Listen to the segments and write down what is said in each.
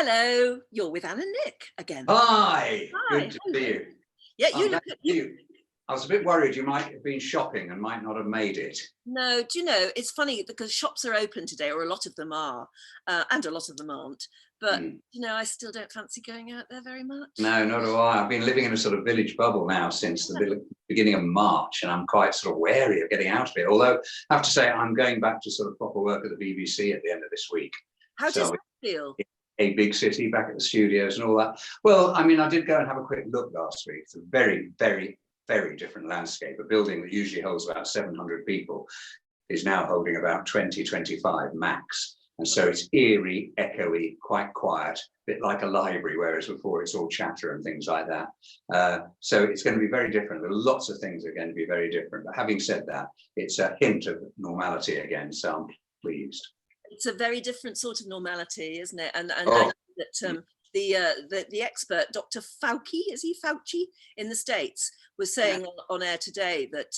Hello, you're with Anne and Nick again. Hi, Hi, good to see hello. you. Yeah, I'm you look glad at to see you. you. I was a bit worried you might have been shopping and might not have made it. No, do you know, it's funny because shops are open today, or a lot of them are, and a lot of them aren't. But, Mm. I still don't fancy going out there very much. No, not do I. I've been living in a sort of village bubble now since the beginning of March, and I'm quite sort of wary of getting out of it. Although I have to say, I'm going back to sort of proper work at the BBC at the end of this week. How So does I'll that feel? be in a big city, back at the studios and all that. Well, I mean, I did go and have a quick look last week. It's a very, very, very different landscape. A building that usually holds about 700 people is now holding about 20, 25 max. And so it's eerie, echoey, quite quiet, a bit like a library, whereas before it's all chatter and things like that. So it's going to be very different. There are lots of things that are going to be very different. But having said that, it's a hint of normality again. So I'm pleased. It's a very different sort of normality, isn't it? And I Oh, know that the expert, Dr. Fauci, is he Fauci in the States, was saying on air today that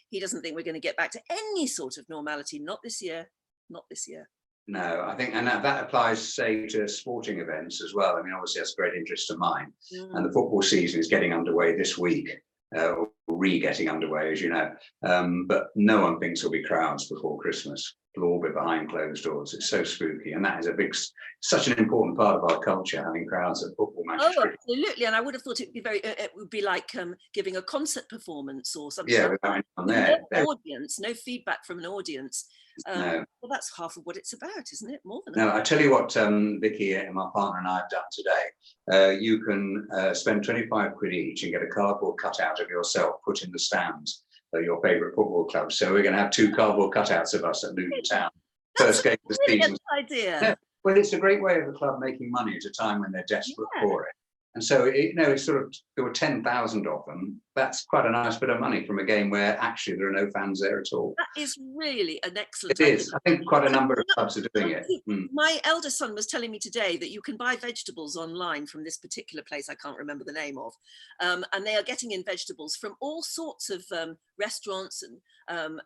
he doesn't think we're going to get back to any sort of normality. Not this year. Not this year. no, I think, and that applies, say, to sporting events as well. I mean, obviously, that's a great interest of mine. And the football season is getting underway this week, or re-getting underway, as you know. But no one thinks there'll be crowds before Christmas. It'll all be behind closed doors. It's so spooky, and that is such an important part of our culture, having crowds at football matches. Oh, absolutely. And I would have thought it would be like giving a concert performance or something. Yeah, Like without anyone that. there. No audience, no feedback from an audience. No. Well, that's half of what it's about, isn't it? More than No, I tell you what, Vicky, my partner, and I have done today. You can spend 25 quid each and get a cardboard cutout of yourself put in the stands of your favourite football club. So we're going to have 2 cardboard cutouts of us at Luton Town. First game of the really season. a good idea. Yeah, well, it's a great way of the club making money at a time when they're desperate for it. And so, it's sort of, there were 10,000 of them. That's quite a nice bit of money from a game where actually there are no fans there at all. That is really an excellent It idea. is. I think quite a number of clubs are doing it. My eldest son was telling me today that you can buy vegetables online from this particular place I can't remember the name of, and they are getting in vegetables from all sorts of restaurants and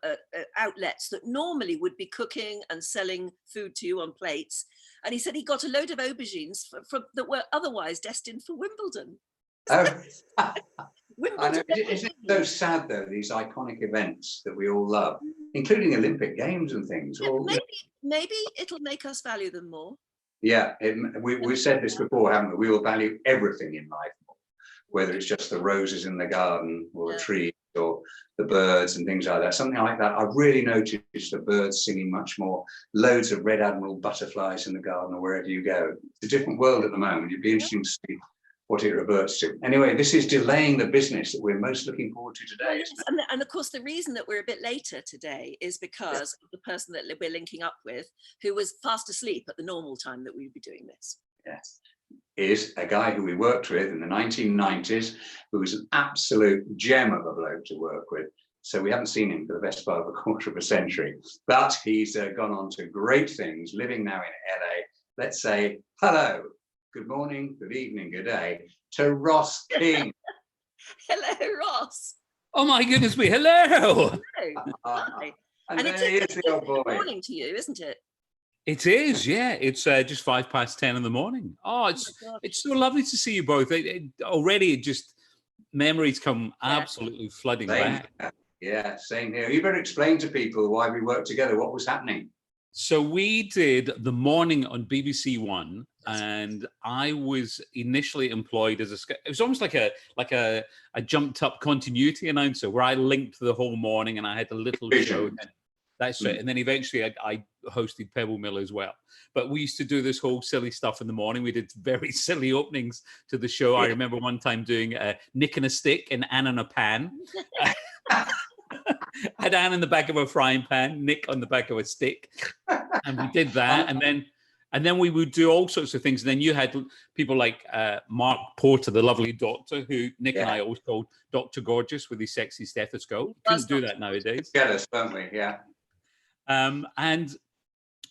outlets that normally would be cooking and selling food to you on plates. And he said he got a load of aubergines that were otherwise destined for Wimbledon. Oh, Wimbledon. I know. Isn't it so sad, though, these iconic events that we all love, including Olympic Games and things? Yeah, Well, maybe it'll make us value them more. yeah, we've said this before, haven't we? We will value everything in life more, whether it's just the roses in the garden or the trees or the birds and things like that. Something like that. I've really noticed the birds singing much more. Loads of red admiral butterflies in the garden or wherever you go. It's a different world at the moment. It'd be interesting to see what it reverts to. Anyway, this is delaying the business that we're most looking forward to today. Yes, and of course, the reason that we're a bit later today is because of the person that we're linking up with, who was fast asleep at the normal time that we'd be doing this. Yes. Is a guy who we worked with in the 1990s, who was an absolute gem of a bloke to work with. So we haven't seen him for the best part of a quarter of a century, but he's gone on to great things, living now in LA. Let's say hello, good morning, good evening, good day to Ross King. Hello, Ross. Oh my goodness me, hello. Hello. Hi. And there he is, the old boy. Good morning to you, isn't it? It is, yeah. It's just 10:05 in the morning. Oh, it's so lovely to see you both. Already, just memories come absolutely flooding back. Yeah, same here. You better explain to people why we worked together. What was happening? So we did The Morning on BBC One, and I was initially employed as it was almost like a jumped up continuity announcer where I linked the whole morning and I had a little show. That's it. And then eventually I hosted Pebble Mill as well. But we used to do this whole silly stuff in the morning. We did very silly openings to the show. I remember one time doing Nick and a Stick and Anne in a Pan. I had Anne in the back of a frying pan, Nick on the back of a stick. And we did that. And then we would do all sorts of things. And then you had people like Mark Porter, the lovely doctor, who Nick and I always called Dr. Gorgeous with his sexy stethoscope. Couldn't do that nowadays. Get us, don't we? Yeah. And,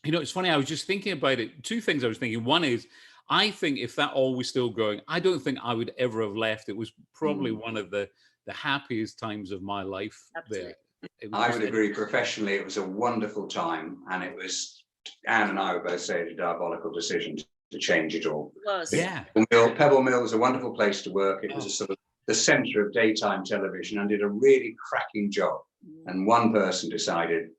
it's funny, I was just thinking about it. 2 things I was thinking. One is, I think if that all was still going, I don't think I would ever have left. It was probably one of the happiest times of my life. Absolutely. There. I would agree. Professionally, it was a wonderful time. And it was, Anne and I would both say, a diabolical decision to change it all. It was. Yeah. Pebble Mill was a wonderful place to work. It was a sort of the centre of daytime television and did a really cracking job. And one person decided,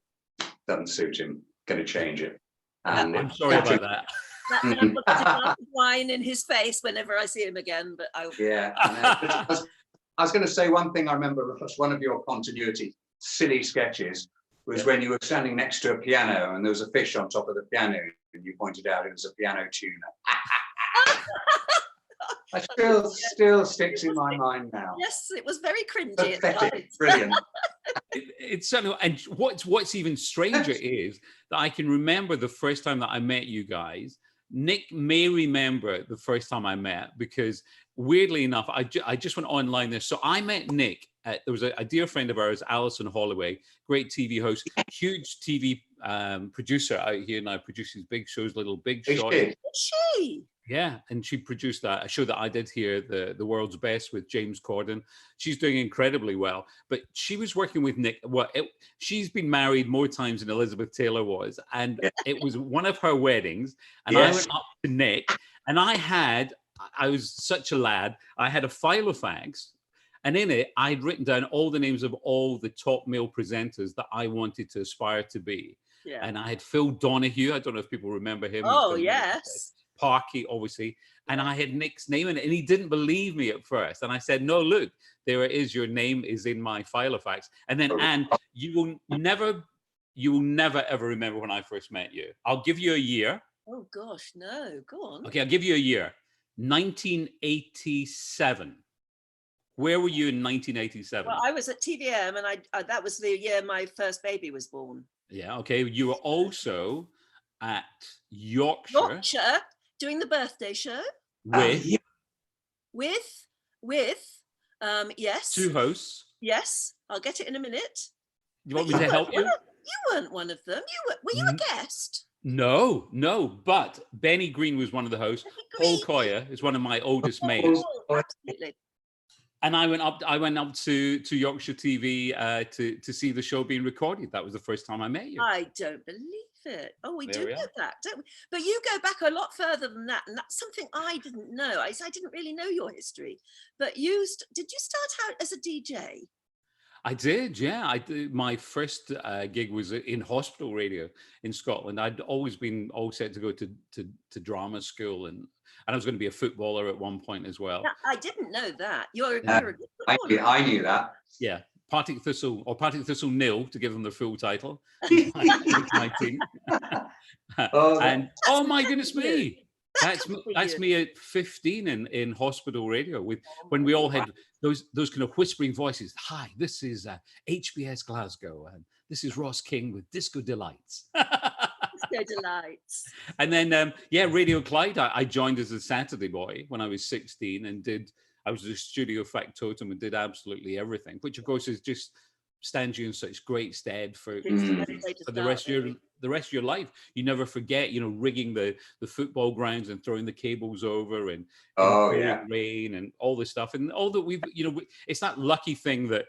doesn't suit him, going to change it. And I'm sorry about that. That man will get a glass of wine in his face whenever I see him again. But yeah, I was going to say one thing I remember was one of your continuity silly sketches was when you were standing next to a piano and there was a fish on top of the piano and you pointed out it was a piano tuner. It still sticks in my mind now. Yes, it was very cringy. Pathetic, brilliant. It's certainly, and what's even stranger is that I can remember the first time that I met you guys. Nick may remember the first time I met because weirdly enough, I just went online there. So I met Nick. There was a dear friend of ours, Alison Holloway, great TV host, huge TV producer out here now, produces big shows, Little Big Shots. Is she? Yeah, and she produced a show that I did here, the World's Best with James Corden. She's doing incredibly well, but she was working with Nick. She's been married more times than Elizabeth Taylor was, and it was one of her weddings. And I went up to Nick, and I was such a lad. I had a file of fax, and in it, I'd written down all the names of all the top male presenters that I wanted to aspire to be. Yeah. And I had Phil Donahue. I don't know if people remember him. Oh, yes. Parky, obviously, and I had Nick's name in it, and he didn't believe me at first. And I said, "No, look, there it is. Your name is in my file of facts." And then, Anne, you will never ever remember when I first met you. I'll give you a year. Oh gosh, no. Go on. Okay, I'll give you a year. 1987. Where were you in 1987? Well, I was at TVM, and I that was the year my first baby was born. Yeah. Okay. You were also at Yorkshire. Doing the birthday show with yes, two hosts. Yes, I'll get it in a minute. You want me to help you? You weren't one of them. Were you a guest? No, but Benny Green was one of the hosts. Paul Coyer is one of my oldest mates. Absolutely. And I went up to Yorkshire TV to see the show being recorded. That was the first time I met you. I don't believe it. Oh, we There do we know are. that, don't we? But you go back a lot further than that, and that's something I didn't know. I didn't really know your history. But did you start out as a DJ? I did, yeah. I did. My first gig was in hospital radio in Scotland. I'd always been all set to go to drama school, and I was going to be a footballer at one point as well. Yeah, I didn't know that. You're a good footballer. I knew that. Yeah, Partick Thistle Nil, to give them the full title. my team. And oh my goodness me. That's me at 15 in hospital radio when we all had those kind of whispering voices. Hi, this is HBS Glasgow, and this is Ross King with Disco Delights. Disco Delights. And then Radio Clyde. I joined as a Saturday boy when I was 16 and I was a studio factotum and did absolutely everything, which of course is just stands you in such great stead for the rest of your life. You never forget, rigging the football grounds and throwing the cables over and rain and all this stuff and all that it's that lucky thing that,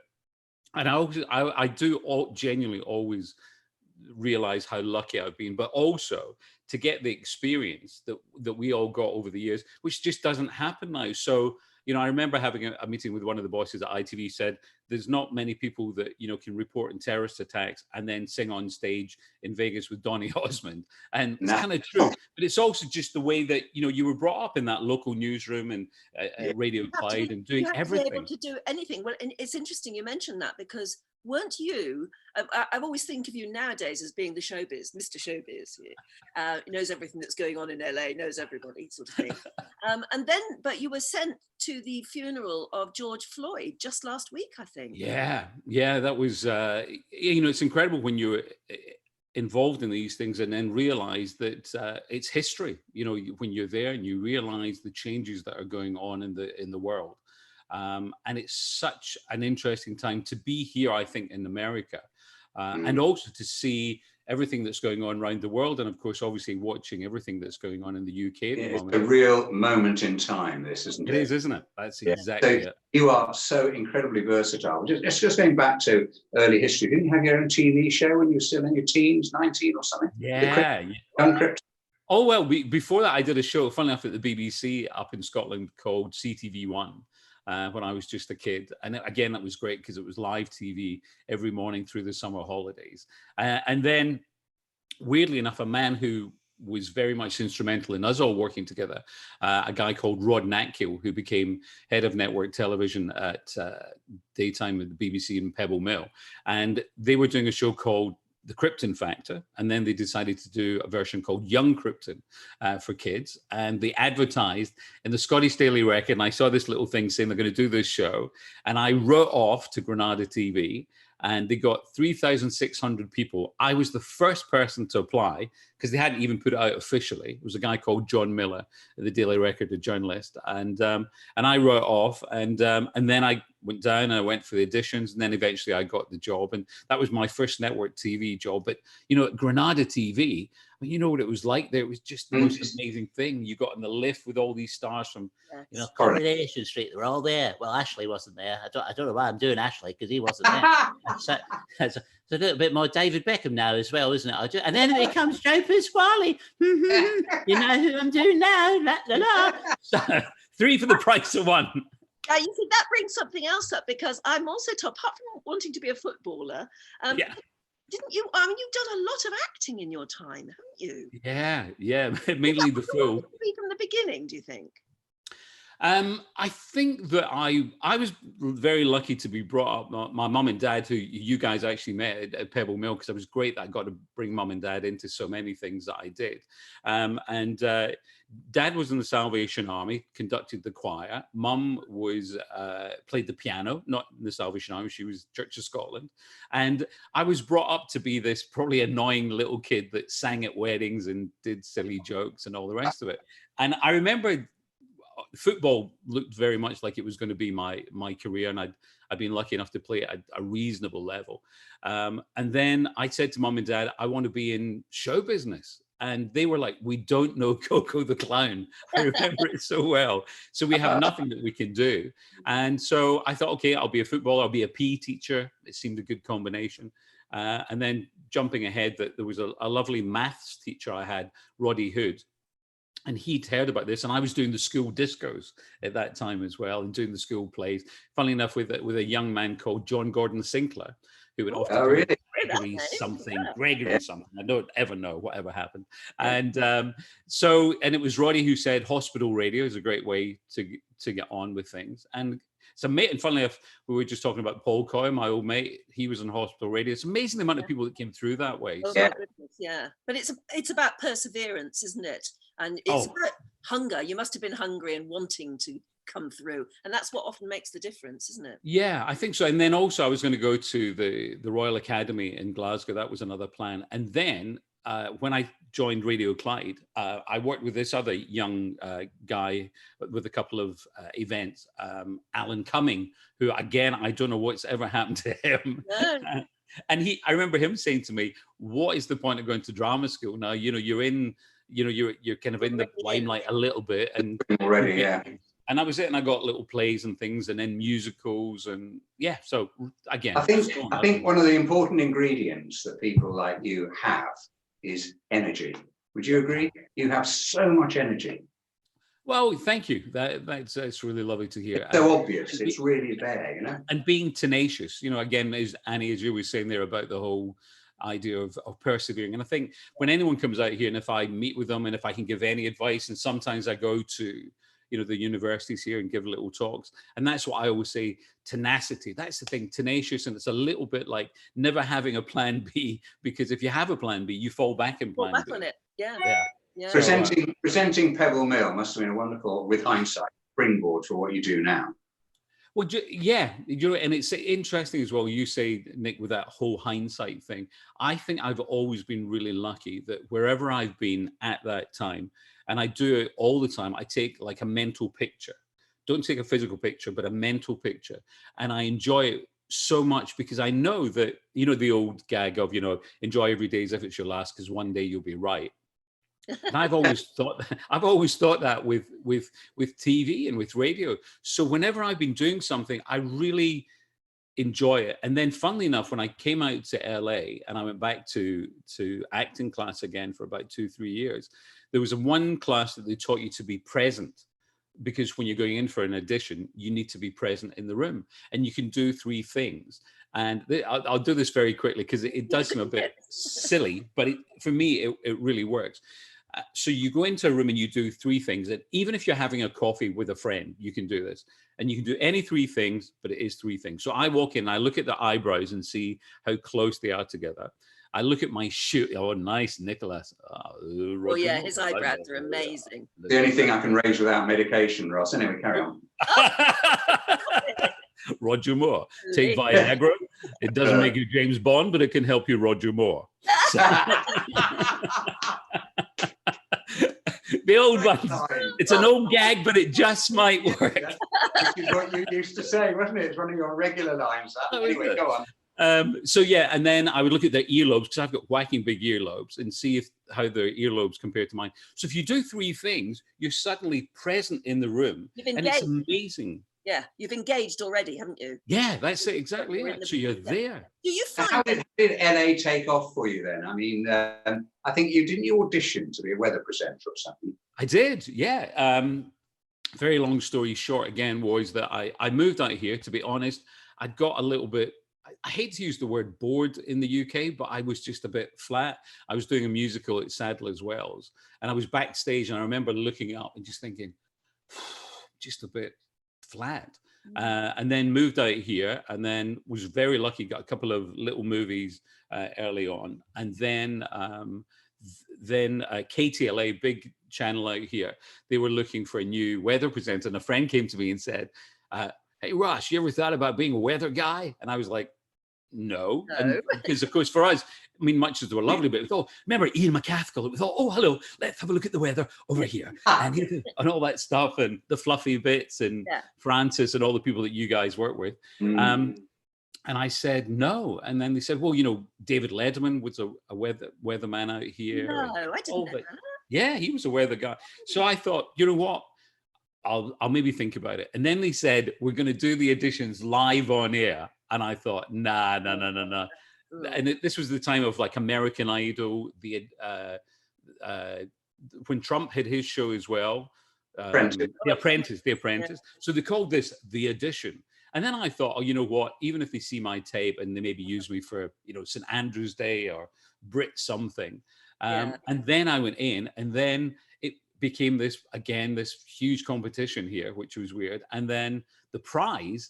and I do genuinely always realize how lucky I've been, but also to get the experience that we all got over the years, which just doesn't happen now. So I remember having a meeting with one of the bosses at ITV, said there's not many people that, can report in terrorist attacks and then sing on stage in Vegas with Donny Osmond. And it's kind of true, but it's also just the way that, you were brought up in that local newsroom and Radio Clyde and doing everything. To be able to do anything. Well, and it's interesting you mentioned that because weren't you, I've always think of you nowadays as being the showbiz, Mr. Showbiz, knows everything that's going on in LA, knows everybody sort of thing. But you were sent to the funeral of George Floyd just last week, I think. Yeah, that was, it's incredible when you're involved in these things and then realize that it's history, when you're there and you realize the changes that are going on in the world. And it's such an interesting time to be here, I think, in America, and also to see everything that's going on around the world. And of course, obviously watching everything that's going on in the UK at the moment. It's a real moment in time, this, isn't it? It is, isn't it? That's exactly it. You are so incredibly versatile. Just going back to early history, didn't you have your own TV show when you were still in your teens, 19 or something? Yeah. Young Crypt. Oh, well, before that, I did a show, funnily enough, at the BBC up in Scotland called CTV1 when I was just a kid. And again, that was great because it was live TV every morning through the summer holidays. And then, weirdly enough, a man who was very much instrumental in us all working together, a guy called Rod Natkill, who became head of network television at daytime at the BBC in Pebble Mill. And they were doing a show called The Krypton Factor, and then they decided to do a version called Young Krypton for kids, and they advertised in the Scottish Daily Record, and I saw this little thing saying they're going to do this show, and I wrote off to Granada TV, and they got 3,600 people. I was the first person to apply because they hadn't even put it out officially. It was a guy called John Miller at the Daily Record, a journalist, and I wrote off, and then I went down and I went for the auditions, and then eventually I got the job, and that was my first network TV job. But you know, at Granada TV, I mean, you know what it was like there. It was just the most amazing thing. You got in the lift with all these stars from, you know, Coronation Street. They were all there. Well, Ashley wasn't there. I don't know why I'm doing Ashley because he wasn't there. So it's a little bit more David Beckham now as well, isn't it? And then here comes Joe Pasquale. You know who I'm doing now. La, la, la. So 3 for the price of 1. You see, that brings something else up, because I'm also told, apart from wanting to be a footballer, didn't you? I mean, you've done a lot of acting in your time, haven't you? Yeah, mainly the fool. From the beginning, do you think? I think that I was very lucky to be brought up. My mum and dad, who you guys actually met at Pebble Mill, because it was great that I got to bring mum and dad into so many things that I did. Dad was in the Salvation Army, conducted the choir. Mum was played the piano, not in the Salvation Army. She was Church of Scotland. And I was brought up to be this probably annoying little kid that sang at weddings and did silly jokes and all the rest of it. And I remember football looked very much like it was going to be my career, and I'd been lucky enough to play at a reasonable level. And then I said to mum and dad, I want to be in show business. And they were like, we don't know Coco the Clown. I remember it so well. So we have nothing that we can do. And so I thought, okay, I'll be a footballer, I'll be a PE teacher. It seemed a good combination. And then jumping ahead, that there was a lovely maths teacher I had, Roddy Hood. And he'd heard about this, and I was doing the school discos at that time as well, and doing the school plays. Funnily enough, with a young man called John Gordon Sinclair, who would often Gregory something. I don't ever know whatever happened. And and it was Roddy who said hospital radio is a great way to get on with things. And so, mate, and funnily enough, we were just talking about Paul Coy, my old mate. He was on hospital radio. It's amazing the amount of people that came through that way. Oh, my goodness, yeah. But it's about perseverance, isn't it? And it's about hunger. You must have been hungry and wanting to come through, and that's what often makes the difference, isn't it? Yeah, I think so. And then also I was going to go to the Royal Academy in Glasgow. That was another plan. And then when I joined Radio Clyde, I worked with this other young guy with a couple of events, Alan Cumming, who, again, I don't know what's ever happened to him. No. And I remember him saying to me, what is the point of going to drama school now? You know, you're kind of in the limelight a little bit, and already, yeah. And that was it. And I got little plays and things, and then musicals, and yeah. So again, I think one of the important ingredients that people like you have is energy. Would you agree? You have so much energy. Well, thank you. That's really lovely to hear. It's so obvious. It's really there, you know. And being tenacious, you know. Again, as Annie, as you were saying there about the whole idea of persevering. And I think when anyone comes out here, and if I meet with them, and if I can give any advice, and sometimes I go to, you know, the universities here and give little talks, and that's what I always say: tenacity. That's the thing, tenacious, and it's a little bit like never having a plan B, because if you have a plan B, you fall back in plan B. On it. Yeah. Yeah. Presenting Pebble Mill must have been a wonderful, with hindsight, springboard for what you do now. Well, yeah, you know, and it's interesting as well. You say, Nick, with that whole hindsight thing, I think I've always been really lucky that wherever I've been at that time, and I do it all the time, I take like a mental picture. Don't take a physical picture, but a mental picture. And I enjoy it so much because I know that, you know, the old gag of, you know, enjoy every day as if it's your last, because one day you'll be right. And I've always thought that with TV and with radio. So whenever I've been doing something, I really enjoy it. And then funnily enough, when I came out to LA and I went back to acting class again for about 2-3 years, there was one class that they taught you to be present, because when you're going in for an audition, you need to be present in the room, and you can do 3 things. And I'll do this very quickly because it does seem a bit silly, but for me, it really works. So you go into a room and you do 3 things. And even if you're having a coffee with a friend, you can do this. And you can do any 3 things, but it is 3 things. So I walk in, I look at the eyebrows and see how close they are together. I look at my shoe. Oh, nice, Nicholas. Oh yeah, his eyebrows are amazing. The only thing I can raise without medication, Ross. Anyway, carry on. Roger Moore. Take Viagra. It doesn't make you James Bond, but it can help you Roger Moore. So, the old one. It's an old gag, but it just might work. Which is what you used to say, wasn't it? It's running on regular lines. Anyway, go on. So yeah, and then I would look at their earlobes, because I've got whacking big earlobes, and see how their earlobes compare to mine. So if you do 3 things, you're suddenly present in the room, and it's amazing. Yeah, you've engaged already, haven't you? Yeah, that's it, exactly. It. So you're there. Do you find How did LA take off for you then? I mean, I think you audition to be a weather presenter or something. I did, yeah. Very long story short, again, was that I moved out here. To be honest, I'd got a little bit. I hate to use the word bored in the UK, but I was just a bit flat. I was doing a musical at Sadler's Wells, and I was backstage, and I remember looking up and just thinking, just a bit flat. And then moved out here, and then was very lucky, got a couple of little movies early on. And then KTLA, big channel out here, they were looking for a new weather presenter. And a friend came to me and said, hey, Ross, you ever thought about being a weather guy? And I was like, no. And because, of course, for us, I mean, much as they were lovely, but we thought, remember Ian McCaskill? We thought, oh, hello, let's have a look at the weather over here. And all that stuff, and the fluffy bits, and Francis, and all the people that you guys work with. And I said, no. And then they said, well, you know, David Letterman was a weatherman out here. No, I didn't know that. Yeah, he was a weather guy. So I thought, you know what? I'll maybe think about it. And then they said, we're going to do the auditions live on air. And I thought, nah. And this was the time of like American Idol, when Trump had his show as well. The Apprentice. Yeah. So they called this The Audition. And then I thought, oh, you know what? Even if they see my tape and they maybe use me for, you know, St. Andrew's Day or Brit something. And then I went in, and then it became this huge competition here, which was weird. And then the prize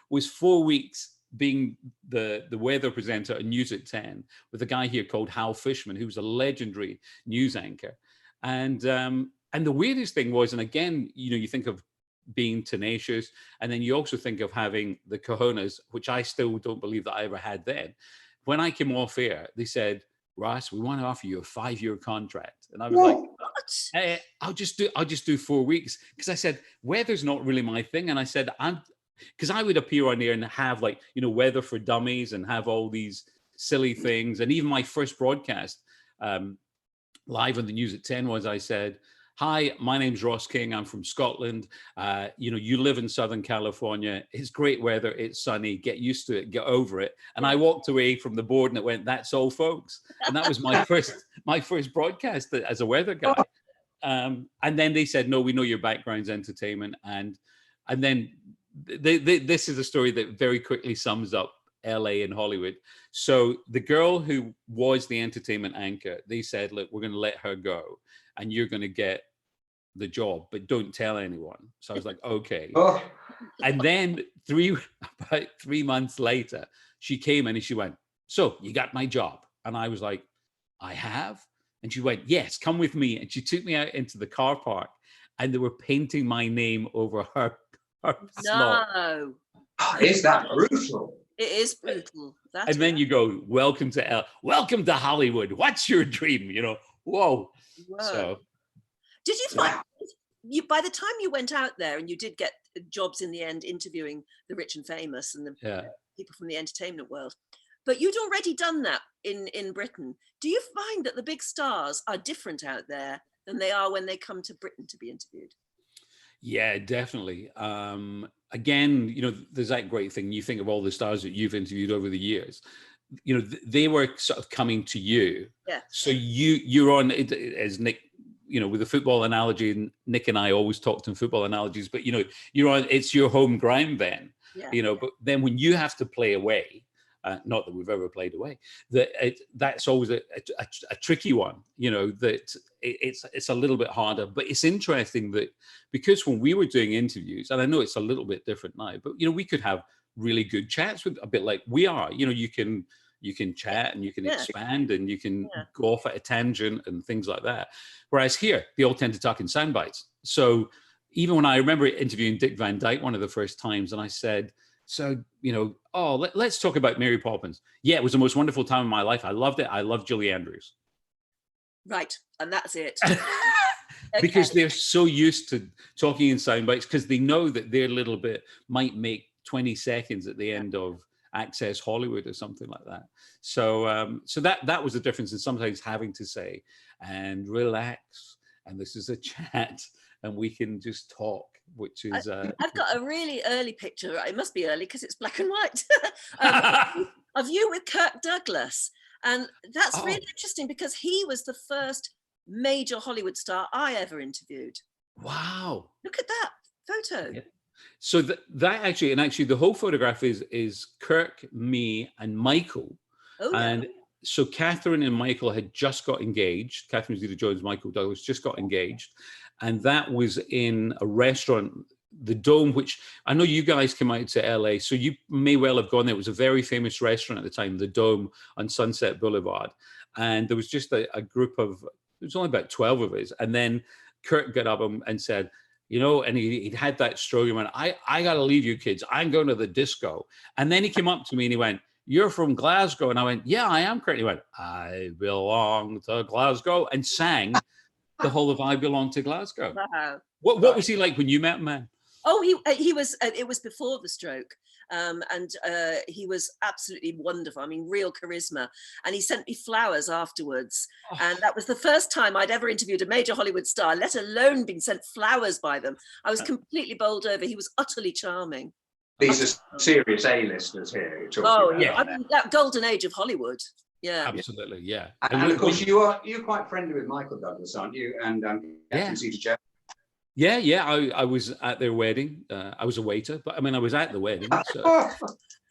was 4 weeks being the weather presenter at News at 10 with a guy here called Hal Fishman, who was a legendary news anchor. And the weirdest thing was, and again, you know, you think of being tenacious, and then you also think of having the cojones, which I still don't believe that I ever had then. When I came off air, they said, Ross, we want to offer you a 5-year contract. And I was like, what? Hey, I'll just do 4 weeks. Because I said, weather's not really my thing. And I said, because I would appear on air and have, like, you know, Weather for Dummies and have all these silly things. And even my first broadcast live on the News at 10 was, I said, hi, my name's Ross King. I'm from Scotland. You know, you live in Southern California. It's great weather. It's sunny. Get used to it. Get over it. And I walked away from the board and it went, that's all, folks. And that was my first broadcast as a weather guy. And then they said, no, we know your background's entertainment. And then this is a story that very quickly sums up LA and Hollywood. So the girl who was the entertainment anchor, they said, look, we're going to let her go, and you're going to get the job, but don't tell anyone. So I was like, okay. And then about 3 months later, she came in and she went, so you got my job? And I was like, I have? And she went, yes, come with me. And she took me out into the car park, and they were painting my name over her slot. No. Is that brutal? It is brutal. And then you go, welcome to Hollywood. What's your dream? You know, whoa. So, did you find by the time you went out there and you did get jobs in the end, interviewing the rich and famous and the people from the entertainment world, but you'd already done that in Britain. Do you find that the big stars are different out there than they are when they come to Britain to be interviewed? Yeah, definitely. Again, you know, there's that great thing. You think of all the stars that you've interviewed over the years. you know, they were sort of coming to you. Yeah. So you're on it, as Nick, you know, with the football analogy, and Nick and I always talked in football analogies, but, you know, you're on, it's your home ground then, Yeah. you know, but then when you have to play away, not that we've ever played away, that's always a tricky one, you know, that it's a little bit harder. But it's interesting that because when we were doing interviews, and I know it's a little bit different now, but, you know, we could have really good chats with, a bit like we are, you know, you can chat and you can expand and you can go off at a tangent and things like that. Whereas here, they all tend to talk in sound bites. So even when I remember interviewing Dick Van Dyke one of the first times, and I said, so, you know, let's talk about Mary Poppins. Yeah, it was the most wonderful time of my life. I loved it. I loved Julie Andrews. Right. And that's it. Because they're so used to talking in sound bites, because they know that their little bit might make 20 seconds at the end of Access Hollywood or something like that. So so that was the difference in sometimes having to say, and relax, and this is a chat, and we can just talk, which is I've got a really early picture. It must be early because it's black and white of you with Kirk Douglas, and that's really interesting because he was the first major Hollywood star I ever interviewed. Wow, look at that photo. Yeah. So that actually, and actually the whole photograph is Kirk, me, and Michael. And so Catherine and Michael had just got engaged. Catherine Zeta-Jones, Michael Douglas just got engaged. And that was in a restaurant, the Dome, which I know you guys came out to LA, so you may well have gone there. It was a very famous restaurant at the time, the Dome on Sunset Boulevard. And there was just a group of, there was only about 12 of us. And then Kirk got up and said, you know, and he'd had that stroke. He went, I got to leave you kids. I'm going to the disco. And then he came up to me and he went, you're from Glasgow. And I went, yeah, I am. He went, I belong to Glasgow, and sang the whole of I Belong to Glasgow. Wow. What was he like when you met him, man? Oh, he was, it was before the stroke. And he was absolutely wonderful. I mean, real charisma. And he sent me flowers afterwards. Oh. And that was the first time I'd ever interviewed a major Hollywood star, let alone been sent flowers by them. I was completely bowled over. He was utterly charming. These are serious A-listers here. Yeah. I mean, that golden age of Hollywood. Yeah. Absolutely, yeah. And of course, you're quite friendly with Michael Douglas, aren't you? And Catherine Zeta-Jones. Yeah. I was at their wedding. I was a waiter, but I mean, I was at the wedding. So.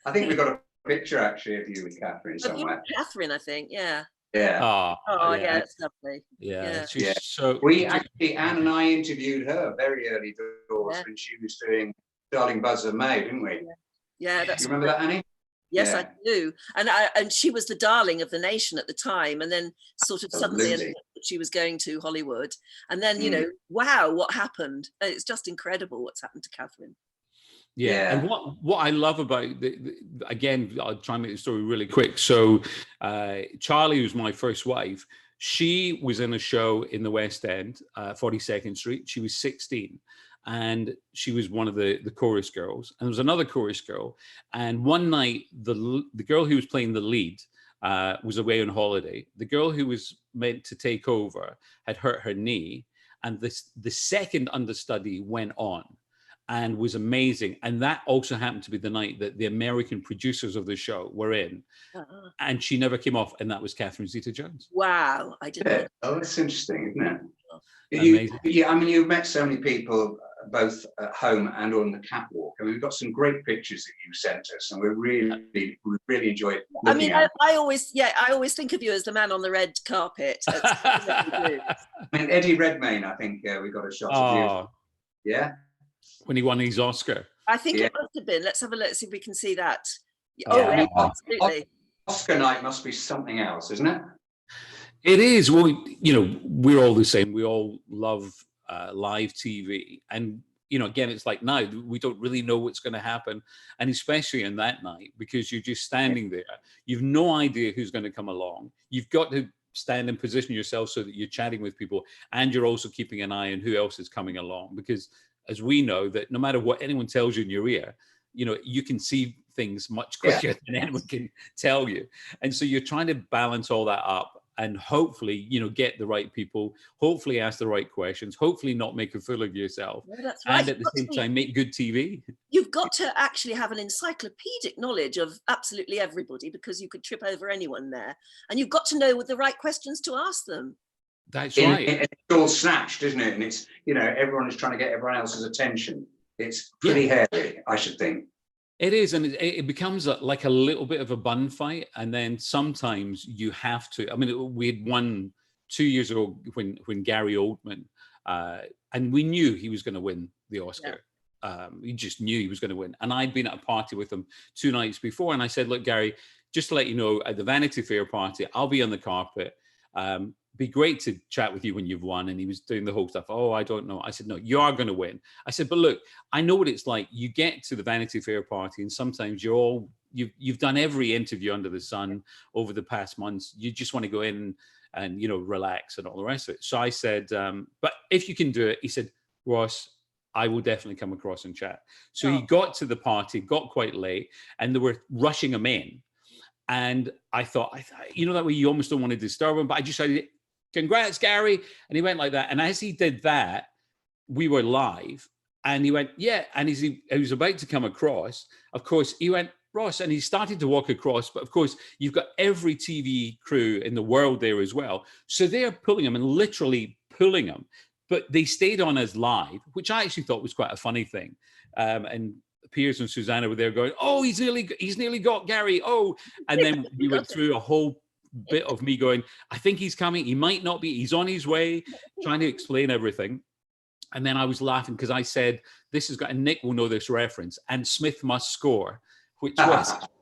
I think we got a picture actually of you with Catherine somewhere. Catherine, I think. Yeah. Yeah. Oh, yeah, it's lovely. Yeah. So we actually, Anne and I interviewed her very early doors when she was doing Darling Buzz of May, didn't we? Yeah, that's. You remember that, Annie? Yes, I do. And she was the darling of the nation at the time. And then sort of suddenly she was going to Hollywood. And then, you know, wow, what happened? It's just incredible what's happened to Catherine. Yeah. And what I love about, again, I'll try and make the story really quick. So Charlie, who's my first wife, she was in a show in the West End, 42nd Street. She was 16. And she was one of the chorus girls, and there was another chorus girl. And one night, the girl who was playing the lead was away on holiday. The girl who was meant to take over had hurt her knee, and the second understudy went on and was amazing. And that also happened to be the night that the American producers of the show were in, and she never came off, and that was Catherine Zeta-Jones. Wow, I didn't. Oh, that's interesting, isn't it? I mean, you've met so many people, both at home and on the catwalk. I mean, we've got some great pictures that you sent us, and we really enjoyed. I mean, I always think of you as the man on the red carpet. I mean, Eddie Redmayne, I think we got a shot of you. Yeah, when he won his Oscar. I think it must have been. Let's have a look, see if we can see that. Yeah, absolutely. Oscar night must be something else, isn't it? It is. Well, you know, we're all the same. We all love live TV, and you know, again, it's like now we don't really know what's going to happen, and especially in that night, because you're just standing there, you've no idea who's going to come along. You've got to stand and position yourself so that you're chatting with people, and you're also keeping an eye on who else is coming along, because as we know, that no matter what anyone tells you in your ear, you know, you can see things much quicker than anyone can tell you, and so you're trying to balance all that up. and hopefully, get the right people, hopefully ask the right questions, hopefully not make a fool of yourself, No, that's right. and at the same time make good TV. You've got to actually have an encyclopedic knowledge of absolutely everybody, because you could trip over anyone there, and you've got to know the right questions to ask them. That's right. It's all snatched, isn't it? And it's, everyone is trying to get everyone else's attention. It's pretty hairy, I should think. It is, and it becomes like a little bit of a bun fight, and then sometimes you have to. I mean, we had won 2 years ago when Gary Oldman, and we knew he was going to win the Oscar. Yeah. We just knew he was going to win, and I'd been at a party with him 2 nights before, and I said, "Look, Gary, just to let you know, at the Vanity Fair party, I'll be on the carpet. Be great to chat with you when you've won." And he was doing the whole stuff. "Oh, I don't know." I said, "No, you are going to win." I said, "But look, I know what it's like. You get to the Vanity Fair party, and sometimes you've done every interview under the sun over the past months. You just want to go in and relax and all the rest of it." So I said, "But if you can do it," he said, "Ross, I will definitely come across and chat." So he got to the party, got quite late, and they were rushing him in. And I thought, that way you almost don't want to disturb him, but I just said, "Congrats, Gary." And he went like that. And as he did that, we were live. And he went, "Yeah." And he was about to come across. Of course, he went, "Ross," and he started to walk across. But of course, you've got every TV crew in the world there as well. So they're pulling him and literally pulling him. But they stayed on as live, which I actually thought was quite a funny thing. And Piers and Susanna were there going, "Oh, he's nearly got Gary. Oh," and then we went through a whole bit of me going, "I think he's coming. He might not be. He's on his way," trying to explain everything. And then I was laughing because I said, "This has got," and Nick will know this reference, "and Smith must score," which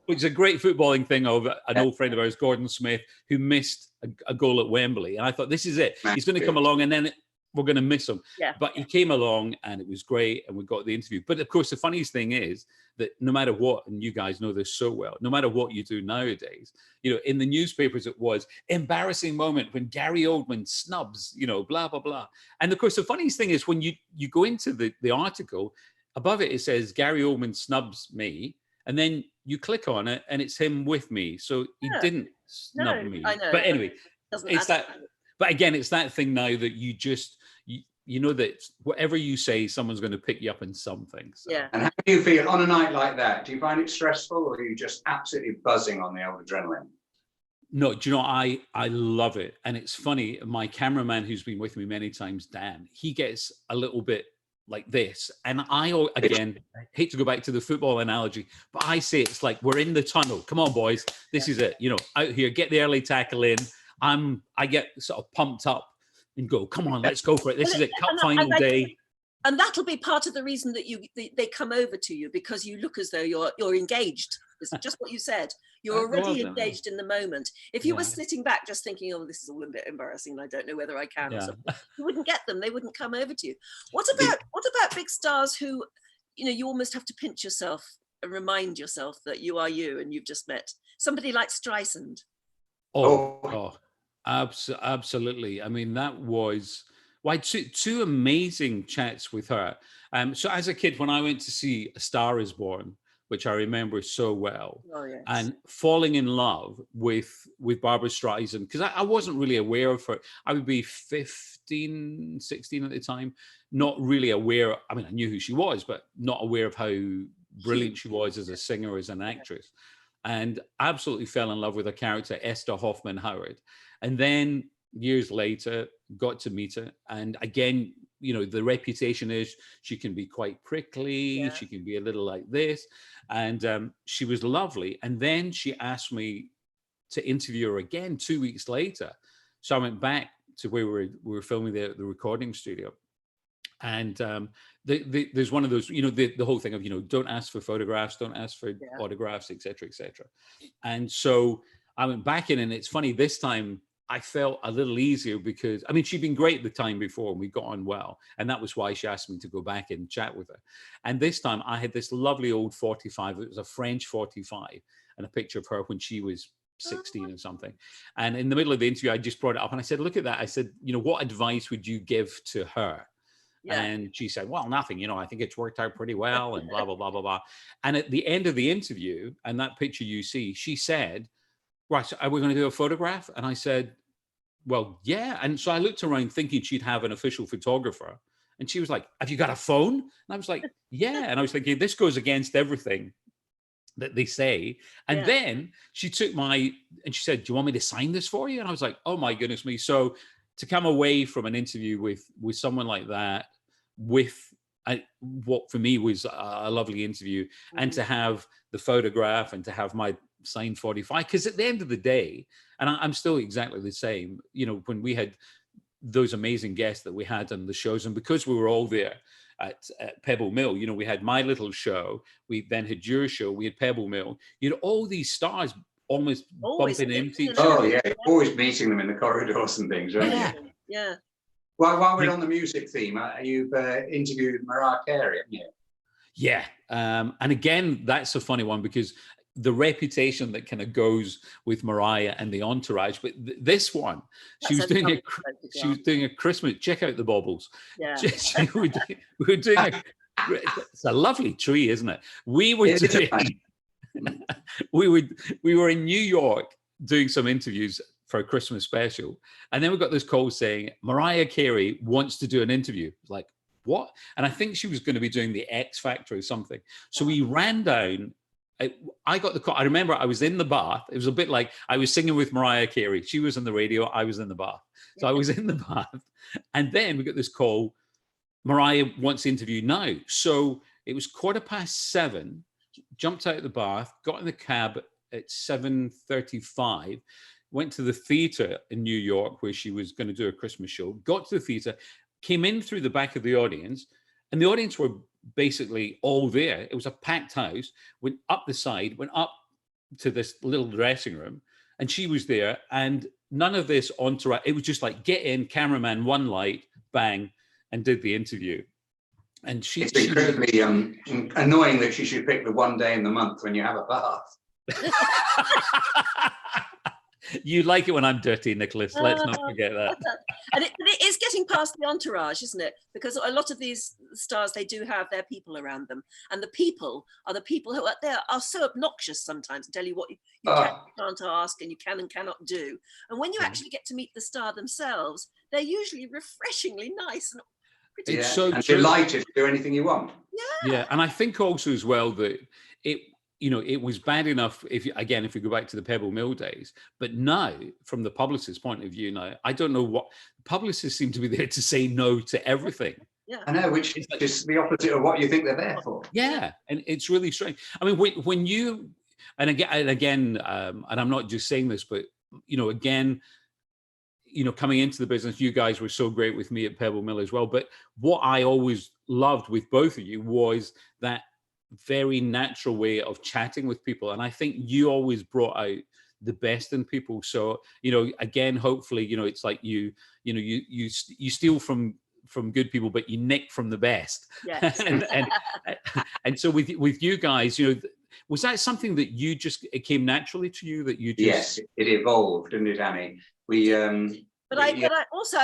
is a great footballing thing of an old friend of ours, Gordon Smith, who missed a goal at Wembley. And I thought, this is it. He's going to come along, and then we're going to miss him. Yeah. But he came along and it was great, and we got the interview. But of course, the funniest thing is that no matter what, and you guys know this so well, no matter what you do nowadays, in the newspapers, it was embarrassing moment when Gary Oldman snubs, blah, blah, blah. And of course, the funniest thing is when you go into the article, above it, it says Gary Oldman snubs me. And then you click on it and it's him with me. So he didn't snub me. I know. But anyway, it's that. But again, it's that thing now that you know that whatever you say, someone's going to pick you up in something. So. Yeah. And how do you feel on a night like that? Do you find it stressful, or are you just absolutely buzzing on the old adrenaline? No, do you know, I love it. And it's funny, my cameraman who's been with me many times, Dan, he gets a little bit like this. And I, again, hate to go back to the football analogy, but I say it's like we're in the tunnel. Come on, boys. This is it. Out here, get the early tackle in. I get sort of pumped up and go, come on, let's go for it. This is it, cup final day. And that'll be part of the reason that they come over to you, because you look as though you're engaged. It's just what you said. You're already engaged in the moment. If you were sitting back just thinking, "Oh, this is all a bit embarrassing, and I don't know whether I can," or something, you wouldn't get them. They wouldn't come over to you. What about big stars who, you almost have to pinch yourself and remind yourself that you are you and you've just met somebody like Streisand? Absolutely. I mean, that was two amazing chats with her. So as a kid, when I went to see A Star Is Born, which I remember so well, and falling in love with Barbra Streisand, because I wasn't really aware of her. I would be 15, 16 at the time, not really aware. I mean, I knew who she was, but not aware of how brilliant she was as a singer, as an actress. And absolutely fell in love with her character, Esther Hoffman Howard. And then years later, got to meet her. And again, the reputation is she can be quite prickly. She can be a little like this. And she was lovely. And then she asked me to interview her again 2 weeks later. So I went back to where we were filming the recording studio. And there's one of those, the whole thing of, don't ask for photographs, don't ask for autographs, et cetera, et cetera. And so I went back in, and it's funny, this time I felt a little easier because, I mean, she'd been great the time before and we got on well. And that was why she asked me to go back and chat with her. And this time I had this lovely old 45. It was a French 45 and a picture of her when she was 16 or something. And in the middle of the interview, I just brought it up and I said, look at that. I said, what advice would you give to her? Yeah. And she said, well, nothing, I think it's worked out pretty well and blah, blah, blah, blah, blah. And at the end of the interview, and that picture you see, she said, right, so are we going to do a photograph? And I said, Well, yeah. And so I looked around thinking she'd have an official photographer. And she was like, have you got a phone? And I was like, yeah. And I was thinking, this goes against everything that they say. And Yeah. then she took and she said, do you want me to sign this for you? And I was like, oh my goodness me. So to come away from an interview with someone like that, with what for me was a lovely interview, and to have the photograph and to have my signed 45, because at the end of the day, and I'm still exactly the same, you know, when we had those amazing guests that we had on the shows, and because we were all there at Pebble Mill, you know, we had my little show, we then had your show, we had Pebble Mill, you know, all these stars almost bumping into each other. Oh yeah, you're always meeting them in the corridors and things, aren't Yeah. you? Yeah. While we're on the music theme, you've interviewed Mariah Carey, haven't you? Yeah. And again, that's a funny one, because the reputation that kind of goes with Mariah and the entourage, but this one, she was doing a Christmas. Check out the baubles. Yeah. we were doing it's a lovely tree, isn't it? We were doing, we were in New York doing some interviews for a Christmas special, and then we got this call saying Mariah Carey wants to do an interview. Like, what? And I think she was going to be doing the X Factor or something. So we ran down. I got the call. I remember I was in the bath. It was a bit like I was singing with Mariah Carey. She was on the radio. I was in the bath. So I was in the bath. And then we got this call. Mariah wants to interview now. So it was 7:15. Jumped out of the bath, got in the cab at 7:35, went to the theater in New York where she was going to do a Christmas show, got to the theater, came in through the back of the audience, and the audience were basically all there. It was a packed house, went up the side, went up to this little dressing room, and she was there, and none of this entourage. It was just like, get in, cameraman, one light, bang, and did the interview. And it's incredibly annoying that she should pick the one day in the month when you have a bath. You like it when I'm dirty, Nicholas. Let's not forget that. And it is getting past the entourage, isn't it? Because a lot of these stars, they do have their people around them, and the people are the people who are so obnoxious sometimes and tell you what you can't ask and you can and cannot do. And when you actually get to meet the star themselves, they're usually refreshingly nice and pretty. It's so and true. delighted to do anything you want. Yeah, and I think also as well that it was bad enough if you go back to the Pebble Mill days, but now from the publicist's point of view, now I don't know what publicists seem to be there to say no to everything. Yeah, I know, which is just the opposite of what you think they're there for. Yeah, and it's really strange. I mean, when you and again, and I'm not just saying this, but coming into the business, you guys were so great with me at Pebble Mill as well. But what I always loved with both of you was that very natural way of chatting with people, and I think you always brought out the best in people. So again, hopefully, it's like you steal from good people, but you nick from the best. Yes. and so with you guys, was that something that it came naturally to you that you just? Yes, it evolved, didn't it, Annie? But I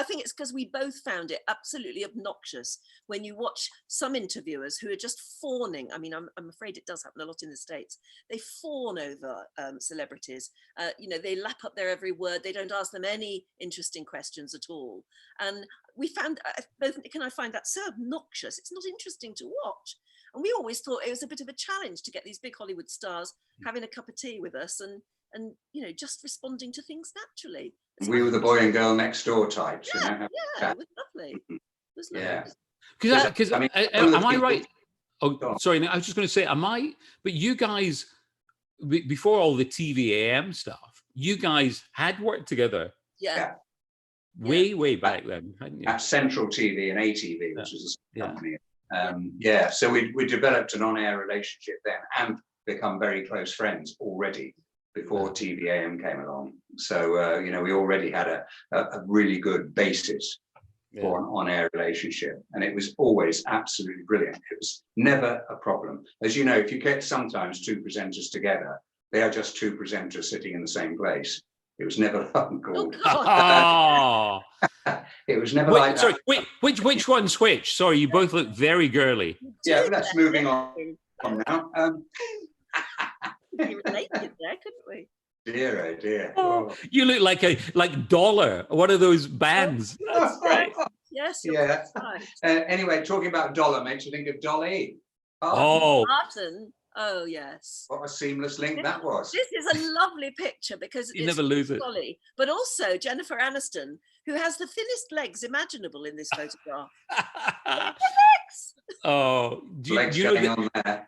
think it's because we both found it absolutely obnoxious when you watch some interviewers who are just fawning. I mean, I'm afraid it does happen a lot in the States. They fawn over celebrities. They lap up their every word. They don't ask them any interesting questions at all. And we found, both Nick and I find that so obnoxious. It's not interesting to watch. And we always thought it was a bit of a challenge to get these big Hollywood stars having a cup of tea with us and just responding to things naturally. We were the boy and girl next door types. Yeah, it was lovely. It was lovely. Yeah. Because am I right? Oh, sorry, I was just going to say, but you guys, before all the TVAM stuff, you guys had worked together. Yeah. Way back then, hadn't you? At Central TV and ATV, which was a company. So we developed an on-air relationship then and become very close friends already before TVAM came along. So, we already had a really good basis for an on-air relationship. And it was always absolutely brilliant. It was never a problem. As you know, if you get sometimes two presenters together, they are just two presenters sitting in the same place. It was never phone call. Oh. It was never like that. Sorry, which one's which? Sorry, you both look very girly. Yeah, that's moving on now. We related there, couldn't we? Dear, oh dear. Oh, you look like Dollar, one of those bands. That's great. Yes, you're Yeah. right. Anyway, talking about Dollar makes you think of Dolly. Oh, Martin. Oh yes. What a seamless link that was. This is a lovely picture because you it's never lose it. Dolly, but also Jennifer Aniston, who has the thinnest legs imaginable in this photograph. Legs. Oh, do you, Legs do you know going that, on there.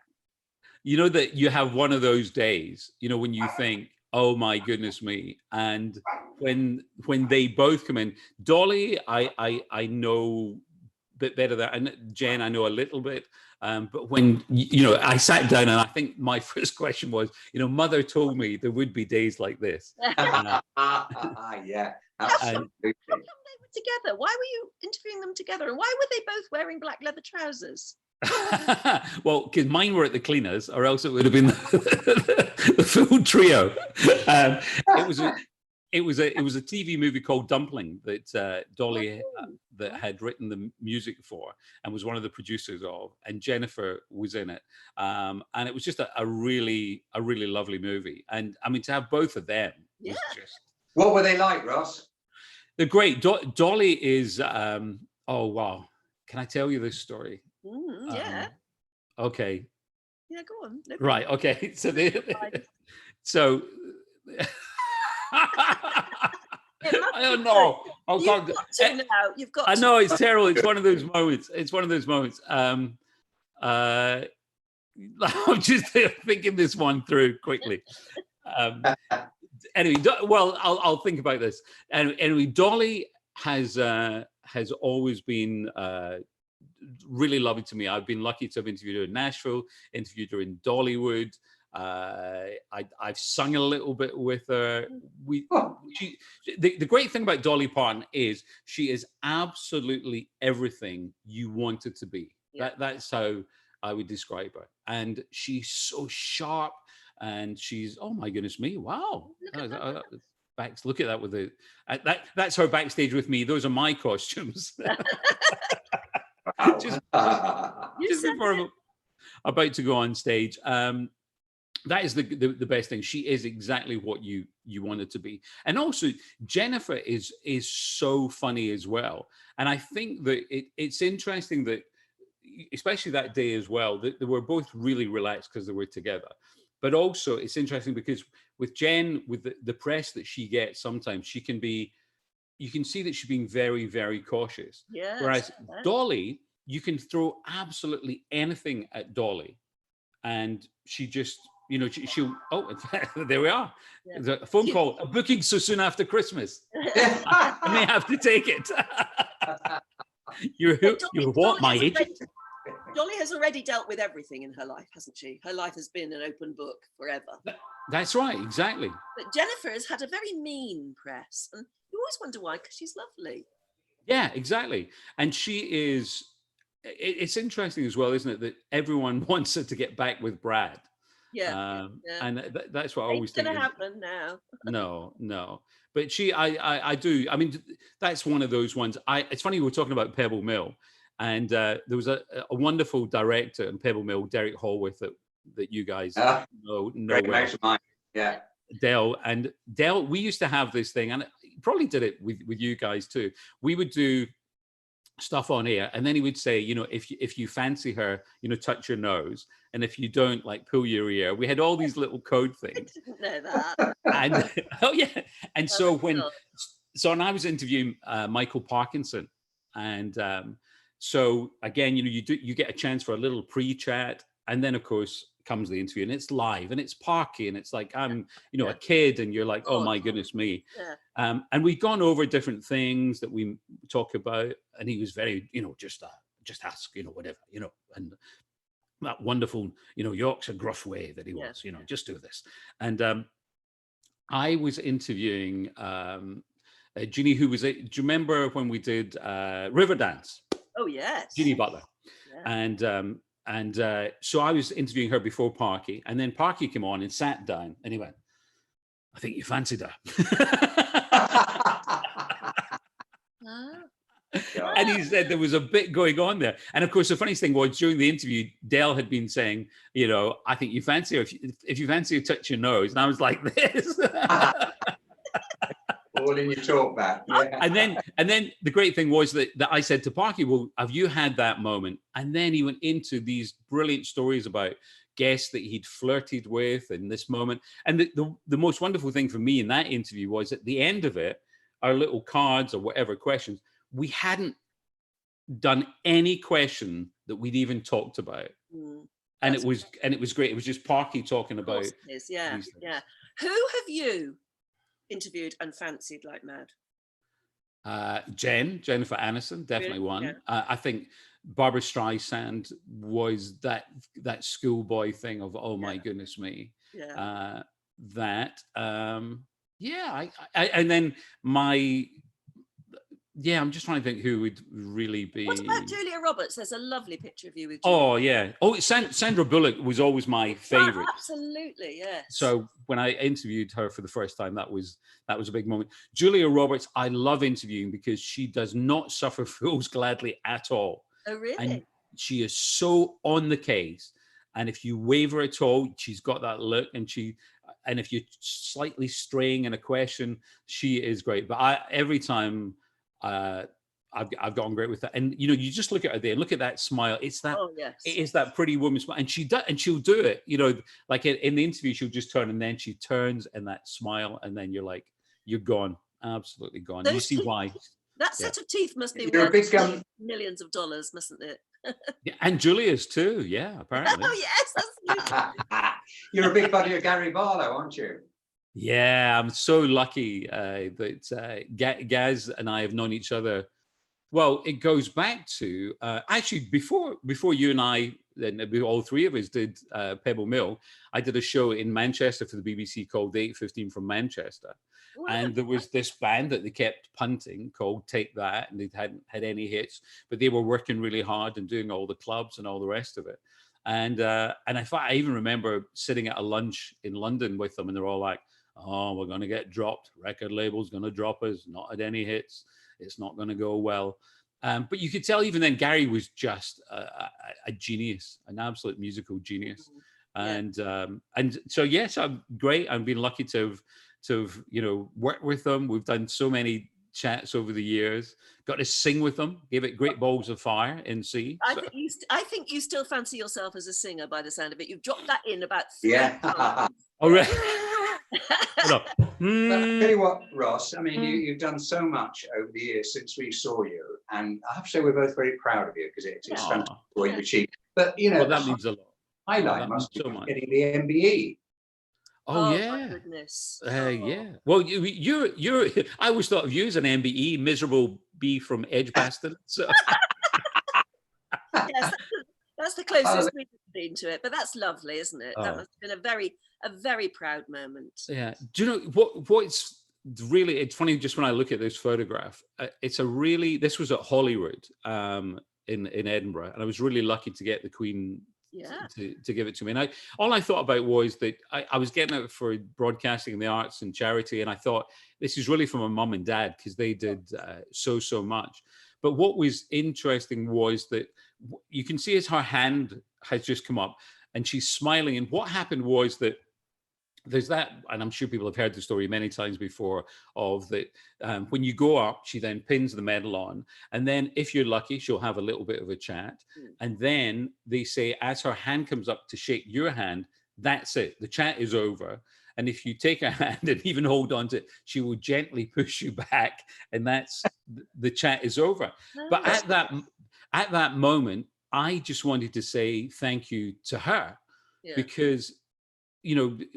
you know that you have one of those days, you know, when you think, oh my goodness me, and when they both come in, Dolly, I know a bit better than, and Jen, I know a little bit. But when, you know, I sat down and I think my first question was, you know, Mother told me there would be days like this. Yeah, absolutely. How come they were together? Why were you interviewing them together? And why were they both wearing black leather trousers? Well, because mine were at the cleaners, or else it would have been the full trio. It was a TV movie called Dumpling that Dolly that had written the music for and was one of the producers of, and Jennifer was in it. And it was just a really lovely movie. And I mean, to have both of them was just. What were they like, Ross? They're great. Dolly is. Oh wow! Can I tell you this story? Yeah. Okay. Yeah, go on. No Right. Okay. So so. I don't know. You've got to now. You've got. I know it's terrible. It's one of those moments. It's one of those moments. I'm just thinking this one through quickly. Anyway, well, I'll think about this. Anyway, Dolly has always been really lovely to me. I've been lucky to have interviewed her in Nashville, interviewed her in Dollywood. I've sung a little bit with her. The great thing about Dolly Parton is she is absolutely everything you want her to be. Yeah. That's how I would describe her. And she's so sharp, and she's, oh my goodness me, wow. Look at that with the that's her backstage with me. Those are my costumes. just before I'm about to go on stage. That is the best thing. She is exactly what you want it to be. And also Jennifer is so funny as well. And I think that it's interesting that, especially that day as well, that they were both really relaxed because they were together. But also it's interesting because with Jen, with the press that she gets, sometimes you can see that she's being very, very cautious. Yes. Whereas Dolly, you can throw absolutely anything at Dolly, and she just, you know, she'll. Oh, there we are. Yeah. A phone call. A booking so soon after Christmas. I may have to take it. You're what, my agent? Dolly has already dealt with everything in her life, hasn't she? Her life has been an open book forever. That's right, exactly. But Jennifer has had a very mean press, and you always wonder why, because she's lovely. Yeah, exactly. And she is. It's interesting as well, isn't it, that everyone wants her to get back with Brad. Yeah. And that's what I always think. It's going to happen now. No. But I do. I mean, that's one of those ones. It's funny, we're talking about Pebble Mill, and there was a wonderful director in Pebble Mill, Derek Hallworth, that you guys know well. Yeah. Dell, we used to have this thing, and probably did it with you guys too. We would do stuff on air, and then he would say, you know, if you fancy her, you know, touch your nose, and if you don't, like, pull your ear. We had all these little code things. I didn't know that. And and so when I was interviewing Michael Parkinson, and so again, you know, you get a chance for a little pre-chat, and then of course comes the interview, and it's live, and it's Parky, and it's like I'm, you know, a kid, and you're like, oh my goodness me. And we've gone over different things that we talk about, and he was very, you know, just ask, you know, whatever, you know, and that wonderful, you know, Yorkshire gruff way that he was, you know, just do this. And I was interviewing Jeannie, who was do you remember when we did Riverdance? Oh yes. Jeannie Butler. Yeah. And so I was interviewing her before Parky, and then Parky came on and sat down, and he went, I think you fancied her. Yeah. And he said there was a bit going on there. And of course, the funniest thing was during the interview, Dale had been saying, you know, I think you fancy her if you fancy her, touch your nose. And I was like this. All in your talk back. Yeah. And then the great thing was that I said to Parky, well, have you had that moment? And then he went into these brilliant stories about guests that he'd flirted with in this moment. And the most wonderful thing for me in that interview was at the end of it, our little cards or whatever questions, we hadn't done any question that we'd even talked about. And it was great. It was just Parky talking Of about course it is, yeah, these things. yeah. Who have you interviewed and fancied like mad? Jennifer Aniston, definitely Really? one. Yeah. I think Barbara Streisand was that schoolboy thing of, oh my goodness me. Yeah. And then I'm just trying to think who would really be. What about Julia Roberts? There's a lovely picture of you with. Oh yeah. Oh, Sandra Bullock was always my favorite. Absolutely, yes. So when I interviewed her for the first time, that was a big moment. Julia Roberts, I love interviewing because she does not suffer fools gladly at all. Oh, really? And she is so on the case. And if you waver at all, she's got that look. And if you're slightly straying in a question, she is great. But every time I've gotten great with that. And you know, you just look at her there and look at that smile. It's that it is that pretty woman smile. And she'll do it. You know, like in the interview, she'll just turn and then she turns and that smile, and then you're like, you're gone. Absolutely gone. You see why. That set of teeth must be You're a big worth millions of dollars, mustn't it? Yeah, and Julia's too. Yeah, apparently. Oh yes, absolutely. You're a big buddy of Gary Barlow, aren't you? Yeah, I'm so lucky that Gaz and I have known each other. Well, it goes back to actually before you and I, and all three of us did Pebble Mill. I did a show in Manchester for the BBC called 8:15 from Manchester. And there was this band that they kept punting called Take That, and they hadn't had any hits, but they were working really hard and doing all the clubs and all the rest of it. And I even remember sitting at a lunch in London with them, and they're all like, "Oh, we're going to get dropped. Record label's going to drop us. Not had any hits. It's not going to go well." But you could tell even then Gary was just a genius, an absolute musical genius. And so yes, I'm great. I've been lucky to have worked with them. We've done so many chats over the years. Got to sing with them. Gave it Great Balls of Fire in C. I think you still fancy yourself as a singer by the sound of it. You've dropped that in about 3 Yeah. times. Oh, really? But I'll tell you what, Ross, I mean, you've done so much over the years since we saw you, and I have to say we're both very proud of you because it's fantastic what you've achieved. But, you know, Well, that means a lot. highlight must be getting the MBE. Oh, my yeah. goodness. Yeah. Well, you're. I always thought of you as an MBE, miserable bee from Edgbaston. So. Yes, that's the closest we've been to it, but that's lovely, isn't it? That must have been a very proud moment. Yeah. Do you know what's really? It's funny. Just when I look at this photograph, this was at Holyrood in Edinburgh, and I was really lucky to get the Queen. To give it to me. And all I thought about was that I was getting it for broadcasting the arts and charity, and I thought this is really for my mum and dad because they did so much. But what was interesting was that you can see as her hand has just come up and she's smiling, and what happened was that there's that, and I'm sure people have heard the story many times before, of that when you go up, she then pins the medal on, and then if you're lucky, she'll have a little bit of a chat, and then they say as her hand comes up to shake your hand, that's it, the chat is over. And if you take her hand and even hold on to it, she will gently push you back, and that's the chat is over. But at that moment, I just wanted to say thank you to her, because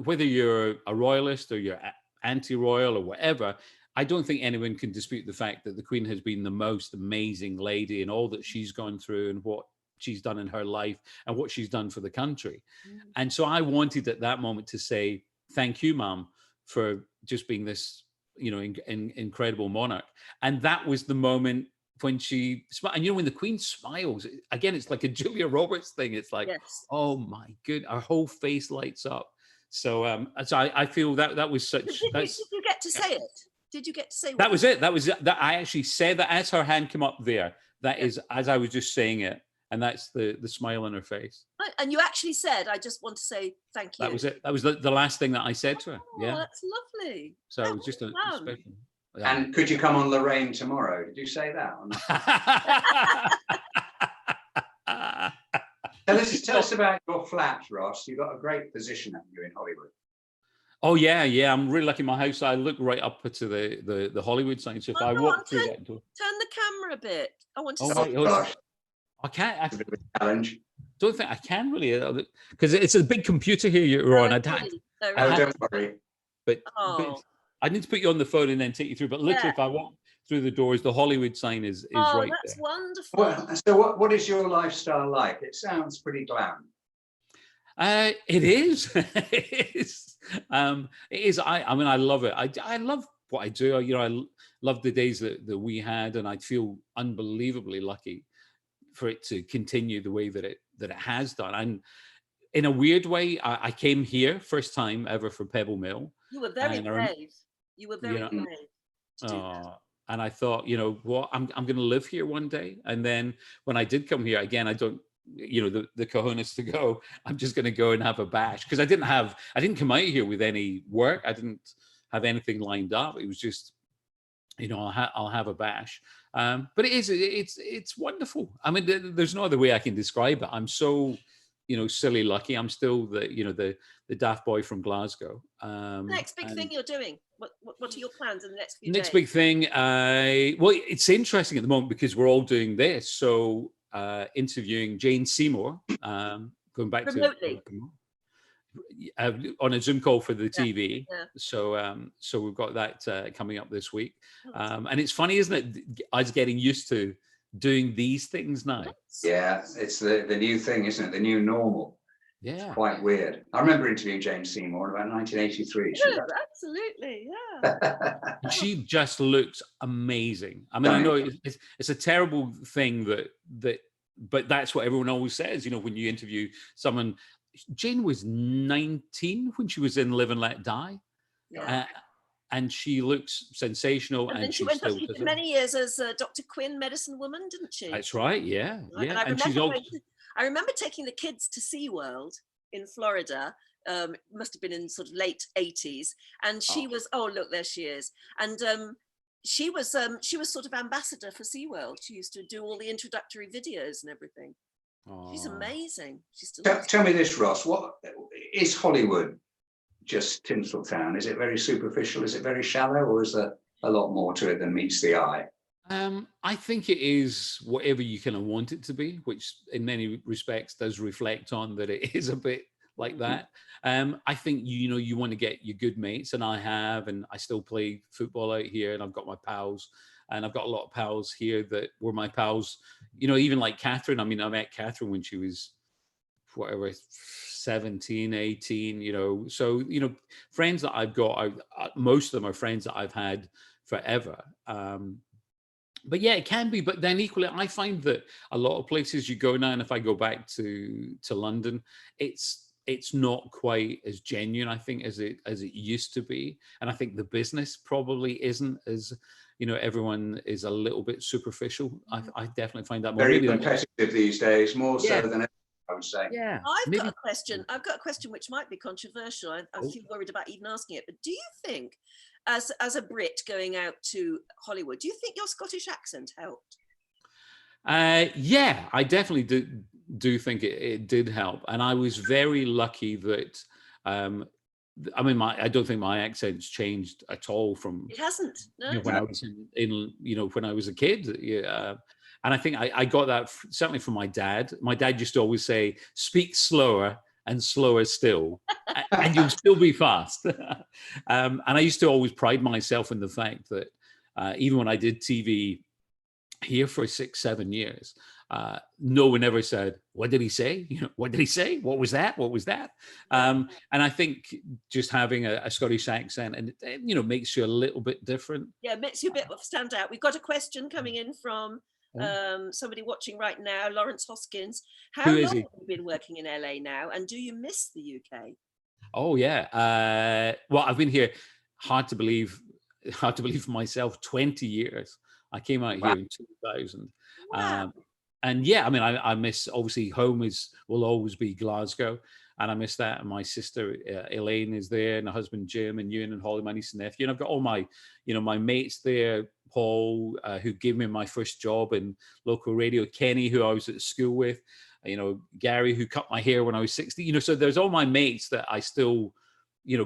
whether you're a royalist or you're anti-royal or whatever, I don't think anyone can dispute the fact that the Queen has been the most amazing lady and all that she's gone through and what she's done in her life and what she's done for the country. And so I wanted at that moment to say, thank you, Mum, for just being this, incredible monarch. And that was the moment when she smiled. And when the Queen smiles, again, it's like a Julia Roberts thing. It's like, oh my good, our whole face lights up. So I feel that was such. Did you get to say it? Did you get to say That was it. That was it. That I actually said that as her hand came up there. That is as I was just saying it, and that's the smile on her face. And you actually said, "I just want to say thank you." That was it. That was the last thing that I said to her. Oh, Yeah. that's lovely. So That it was just a was fun. special. Yeah. And could you come on Lorraine tomorrow? Did you say that? Or not? Tell us about your flat, Ross. You've got a great position, haven't you, in Hollywood? Oh yeah, yeah. I'm really lucky. My house, I look right up to the Hollywood sign. So if I go walk on, through turn that door, the camera a bit. I want to oh, see. right, hold on. Gosh, I can't. I it's a bit of a challenge. don't think I can really, because it's a big computer here you're on. I'd have, really. Oh, Oh, really? don't worry. but Oh. I need to put you on the phone and then take you through. But literally, if I walk through the doors, the Hollywood sign is Oh, right that's there. wonderful. Well, so what is your lifestyle like? It sounds pretty glam. It is. It is. It is. I mean, I love it. I love what I do. You know, I love the days that we had, and I feel unbelievably lucky for it to continue the way that it has done. And in a weird way, I came here first time ever for Pebble Mill. You were very And brave. You were very know, brave to do that. And I thought, you know what, I'm going to live here one day. And then when I did come here again, I don't, you know, the cojones to go. I'm just going to go and have a bash, because I didn't come out here with any work. I didn't have anything lined up. It was just, you know, I'll have a bash. But it's wonderful. I mean, there's no other way I can describe it. I'm so, you know, silly lucky. I'm still the daft boy from Glasgow. Next big thing you're doing. What are your plans in the next few Next days? big thing. Well, it's interesting at the moment because we're all doing this. So interviewing Jane Seymour, going back Remotely. on a Zoom call for the TV. yeah. So we've got that coming up this week. And it's funny, isn't it? I was getting used to doing these things now. Yeah, it's the new thing, isn't it? The new normal. Yeah. Quite weird. I remember interviewing Jane Seymour in about 1983. Yeah, absolutely. Yeah. And she just looks amazing. I mean, I know it's a terrible thing but that's what everyone always says. You know, when you interview someone, Jane was 19 when she was in Live and Let Die. Yeah. And she looks sensational. And then she went on for many years as Dr. Quinn, medicine woman, didn't she? That's right. Yeah. Right? Yeah. And she's also, I remember taking the kids to SeaWorld in Florida. Must have been in sort of late 80s. And she was, oh, look, there she is. And she was sort of ambassador for SeaWorld. She used to do all the introductory videos and everything. She's amazing. She's still Tell me this, Ross. What is Hollywood? Just Tinseltown? Is it very superficial? Is it very shallow, or is there a lot more to it than meets the eye? I think it is whatever you kind of want it to be, which in many respects does reflect on that it is a bit like that. I think, you know, you want to get your good mates, and I still play football out here, and I've got my pals, and I've got a lot of pals here that were my pals, you know, even like Catherine. I mean, I met Catherine when she was whatever, 17, 18, you know. So, you know, friends that I've got, most of them are friends that I've had forever. But yeah, it can be. But then equally, I find that a lot of places you go now, and if I go back to London, it's not quite as genuine, I think, as it used to be. And I think the business probably isn't as, you know, everyone is a little bit superficial. I definitely find that more. Very competitive these days, more so than ever, I would say. Yeah. I've got a question. I've got a question which might be controversial. I feel worried about even asking it. But do you think, as a Brit going out to Hollywood, do you think your Scottish accent helped? Yeah, I definitely do think it did help, and I was very lucky that. I mean, I don't think my accent's changed at all from. It hasn't. No. You know, when I was in you know, when I was a kid. Yeah. And I think I got that certainly from my dad. My dad used to always say, "Speak slower and slower still, and you'll still be fast." And I used to always pride myself in the fact that even when I did TV here for 6-7 years, no one ever said, "What did he say? You know, what did he say? What was that? What was that?" And I think just having a Scottish accent, and you know, makes you a little bit different. Yeah, makes you a bit stand out. We've got a question coming in from somebody watching right now, Lawrence Hoskins. How long have you been working in LA now, and do you miss the UK? Oh yeah. Well, I've been here, hard to believe, hard to believe for myself, 20 years. I came out here in 2000. Wow. And yeah, I mean, I miss, obviously home will always be Glasgow, and I miss that. And my sister Elaine is there, and her husband Jim, and Ewan and Holly, my niece and nephew. And I've got all my, my mates there. Paul, who gave me my first job in local radio. Kenny, who I was at school with. Gary, who cut my hair when I was 60. So there's all my mates that I still,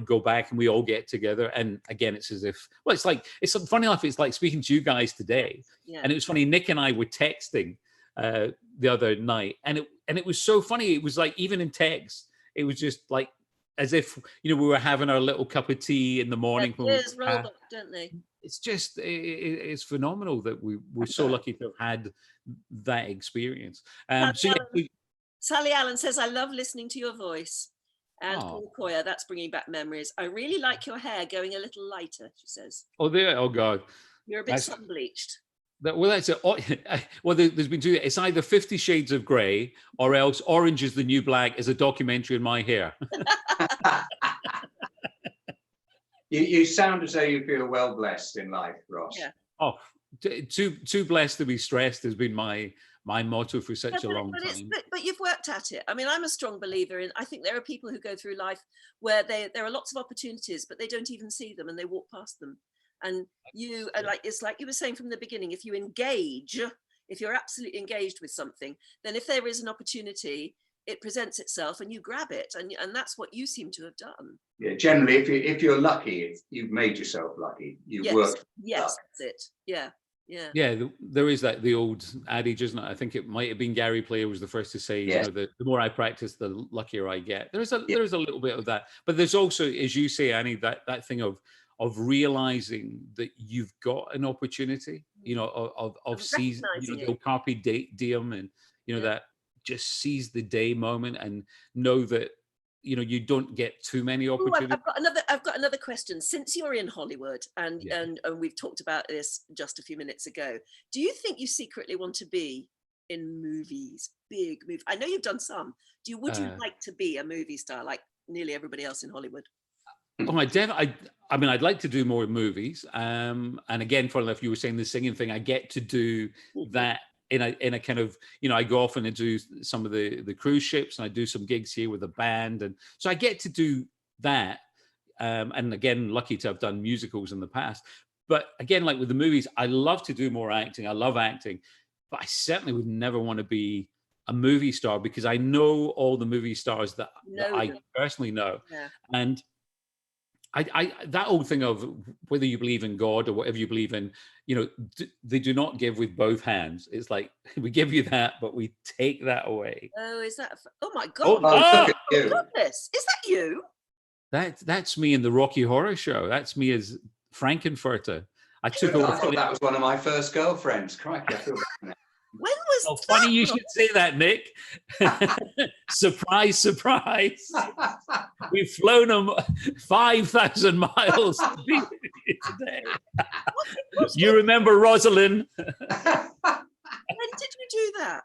go back, and we all get together. And again, it's as if, well, it's funny enough, it's like speaking to you guys today. Yeah. And it was funny, Nick and I were texting the other night, and it was so funny. It was like, even in text, it was just like as if we were having our little cup of tea in the morning. Years roll back, don't they? It's just it's phenomenal that we're so lucky to have had that experience. Sally Allen says, "I love listening to your voice." And Oh. Paul Coyer, that's bringing back memories. "I really like your hair going a little lighter," she says. Oh, there! Oh God! "You're a bit sun bleached." That's it. Well, there's been two. It's either 50 Shades of Grey or else Orange is the New Black is a documentary on my hair. You sound as though you feel well blessed in life, Ross. Yeah. Oh, too blessed to be stressed has been my motto for such a long time. But you've worked at it. I mean, I'm a strong believer in, I think there are people who go through life where there are lots of opportunities, but they don't even see them and they walk past them. And it's like you were saying from the beginning, if you're absolutely engaged with something, then if there is an opportunity, it presents itself and you grab it. And that's what you seem to have done. Yeah, generally, if you're lucky, you've made yourself lucky. You've worked. Yes, that's it. Yeah. Yeah. Yeah, there is the old adage, isn't it? I think it might have been Gary Player was the first to say, Yes. the more I practice, the luckier I get. There's a little bit of that, but there's also, as you say, Annie, that thing of realizing that you've got an opportunity, of seizing, the old carpe diem, and that just seize the day moment, and know that you don't get too many opportunities. I've got another question. Since you're in Hollywood, and we've talked about this just a few minutes ago, do you think you secretly want to be in movies, big movies? I know you've done some. Would you like to be a movie star like nearly everybody else in Hollywood? Oh, I mean, I'd like to do more movies. And again, funnily enough, you were saying the singing thing. I get to do that in a kind of, I go off and I do some of the cruise ships, and I do some gigs here with a band, and so I get to do that. And again, lucky to have done musicals in the past. But again, like with the movies, I love to do more acting. I love acting, but I certainly would never want to be a movie star, because I know all the movie stars that I personally know. Yeah. And I that old thing of whether you believe in God or whatever you believe in, they do not give with both hands. It's like, we give you that, but we take that away. Oh, is that? Oh my God! Look at you. Goodness, is that you? That's me in the Rocky Horror Show. That's me as Frankenfurter. I took I over. thought that was one of my first girlfriends. Crikey, I feel bad now. When was Oh, that? funny you should say that, Nick. Surprise, surprise. We've flown them 5,000 miles to be with you today. You remember Rosalind? When did you do that?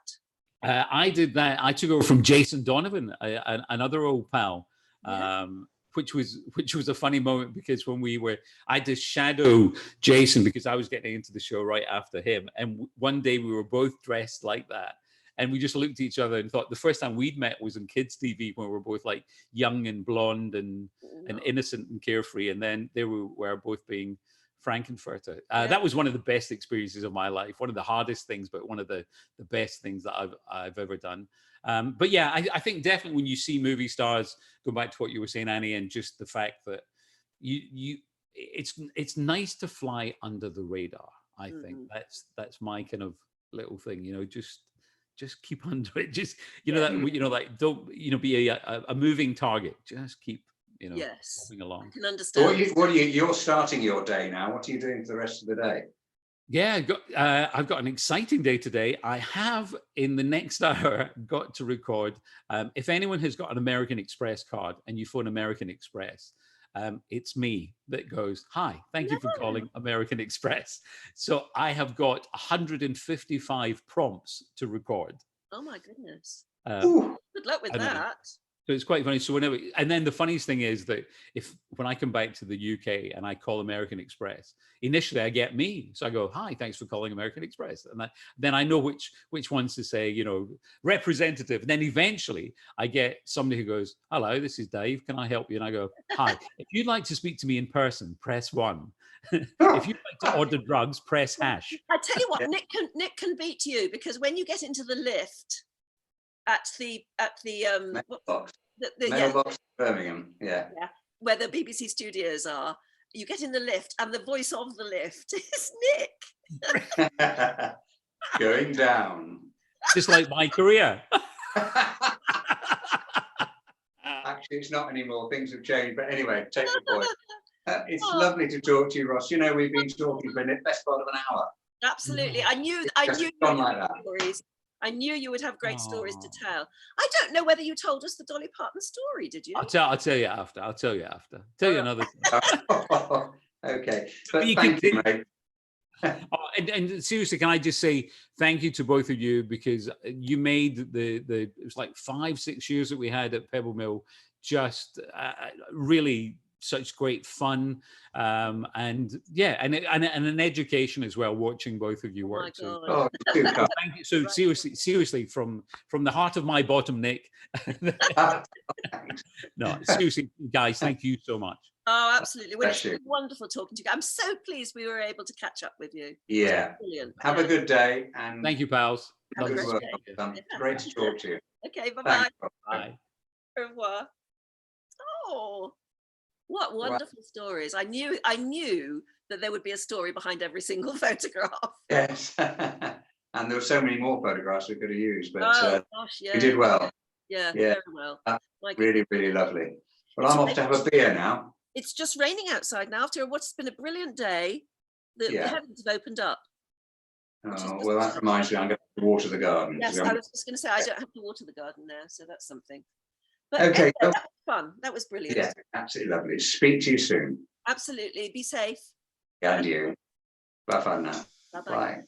I did that. I took over from Jason Donovan, another old pal, which was a funny moment, because when I had to shadow Jason because I was getting into the show right after him. And one day we were both dressed like that. And we just looked at each other and thought the first time we'd met was in kids' TV, when we were both like young and blonde and innocent and carefree. And then there we were both being Frankenfurter. That was one of the best experiences of my life. One of the hardest things, but one of the best things that I've ever done. But yeah, I think definitely when you see movie stars, go back to what you were saying, Annie, and just the fact that it's nice to fly under the radar. I think that's my kind of little thing, just keep under it. Just, like, don't, be a moving target. Just keep, moving along. I can understand. You're starting your day now. What are you doing for the rest of the day? Yeah, I've got an exciting day today. I have, in the next hour, got to record. If anyone has got an American Express card and you phone American Express, it's me that goes, "Hi, thank you for calling American Express." So I have got 155 prompts to record. Oh my goodness. Ooh. Good luck with I know. that. So it's quite funny. So whenever, and then the funniest thing is that when I come back to the UK and I call American Express, initially I get me. So I go, "Hi, thanks for calling American Express," and then I know which ones to say, representative. And then eventually I get somebody who goes, "Hello, this is Dave. Can I help you?" And I go, "Hi. If you'd like to speak to me in person, press 1. If you'd like to order drugs, press hash." I tell you what, Nick can beat you, because when you get into the lift at the Mailbox. yeah, Mailbox Birmingham. Yeah. where the BBC studios are, you get in the lift and the voice of the lift is Nick. Going down. Just like my career. Actually, it's not anymore. Things have changed. But anyway, take the point. It's Oh. lovely to talk to you, Ross. You know, we've been talking for the best part of an hour. Absolutely. I knew Just you gone would like have that. stories. I knew you would have great stories to Oh. tell. I don't know whether you told us the Dolly Parton story, did you? I'll tell you after. I'll tell you after. Tell you another. Okay. But You thank you, continue. mate. And seriously, can I just say thank you to both of you, because you made the it was like 5-6 years that we had at Pebble Mill just really such great fun, and yeah, and an education as well, watching both of you Oh my work. So God. Oh, too kind. thank you. So seriously, from the heart of my bottom, Nick. No, seriously, guys, thank you so much. Oh, absolutely. Well, it's Bless you. been wonderful talking to you. I'm so pleased we were able to catch up with you. Yeah. Brilliant. Have a good day and Thank you, pals. Have a Lovely good to great work. speak day. to you. Great to talk to you. Okay, bye-bye. Thanks. Bye. Au revoir. Oh, what Right. wonderful stories. I knew that there would be a story behind every single photograph. Yes. And there were so many more photographs we could have used, but Oh gosh, yeah. we did well. Yeah, Yeah. very well. Uh, My goodness. Really, really lovely. Well, It's I'm off to have a beer now. It's just raining outside now after what's been a brilliant day. The Yeah. heavens have opened up. Which is Oh, just well, that exciting. reminds me, I'm going to water the garden. Yes, I was just going to say, I don't have to water the garden now, so that's something. But Okay, anyway, well- that was fun. That was brilliant. Yeah, absolutely lovely. Speak to you soon. Absolutely. Be safe. And you. Bye for now. Bye-bye. Bye.